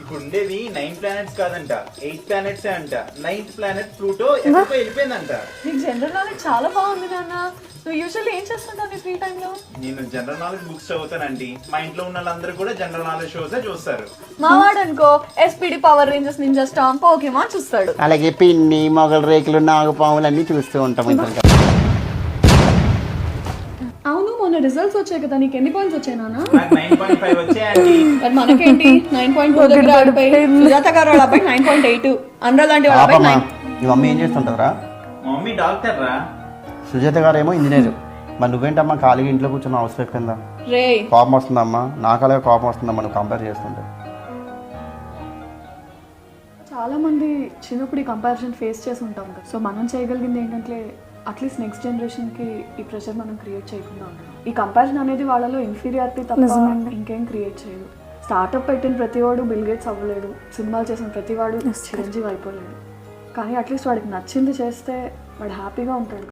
ఇప్పుడు ఉండేది 9 ప్లానెట్స్ కాదంట, 8 ప్లానెట్స్ అంట. 9th ప్లానెట్ ప్లూటో ఎక్కడికో వెళ్ళిపోయిందంట. నీకు జనరల్ నాలెడ్జ్ చాలా బాగుంది నాన్న. నువ్వు యూజువల్లీ ఏం చేస్తుంటావు నీ ఫ్రీ టైంలో? నేను జనరల్ నాలెడ్జ్ బుక్స్ చదువుతానండి. మా ఇంట్లో ఉన్న వాళ్ళందరూ కూడా జనరల్ నాలెడ్జ్ షోస్ చూస్తారు. మావాడు అనుకో SPD, power Rangers, ninja stamp, Pokemon చూస్తాడు. అలాగే పిన్ని, మొగల రేకులు, నాగపాములు అన్ని చూస్తూ ఉంటాం. అవును, మొన్న రిజల్ట్స్ వచ్చాయి కదా, నీకు ఎన్ని పాయింట్స్ వచ్చాయి నాన్న? నాకు 9.5 వచ్చాయండి. మరి మనకేంటి 9.2 దగ్గర ఆడిపోయి సుజాత గారు వాళ్ళ అబ్బాయి 9.8, అనురాధ లాంటి వాళ్ళ అబ్బాయి 9. మీ మమ్మీ ఏం చేస్తుంటారా? మా మమ్మీ డాక్టర్ రా. సుజాత గారు ఏమో ఇంజనీర్. మరి నువ్వేంటమ్మా ఖాళీగా ఇంట్లో కూర్చొని హౌస్ వైఫ్ కింద? రే కోపం వస్తుందమ్మా, నాకు అలాగే కోపం వస్తుందమ్మా నువ్వు కంపేర్ చేస్తుంటే. చాలా మంది చిన్నప్పుడు ఈ కంపారిజన్ ఫేస్ చేసి ఉంటాం కదా. సో మనం చేయగలిగింది ఏంటంటే అట్లీస్ట్ నెక్స్ట్ జనరేషన్కి ఈ ప్రెషర్ మనం క్రియేట్ చేయకుండా ఉంటాం. ఈ కంపారిజన్ అనేది వాళ్ళలో ఇన్ఫీరియారిటీ తప్ప ఇంకేం క్రియేట్ చేయదు. స్టార్ట్అప్ పెట్టిన ప్రతివాడు బిల్ గేట్స్ అవ్వలేడు, సినిమాలు చేసిన ప్రతివాడు చిరంజీవి అయిపోలేడు. కానీ అట్లీస్ట్ వాడికి నచ్చింది చేస్తే వాడు హ్యాపీగా ఉంటాడు.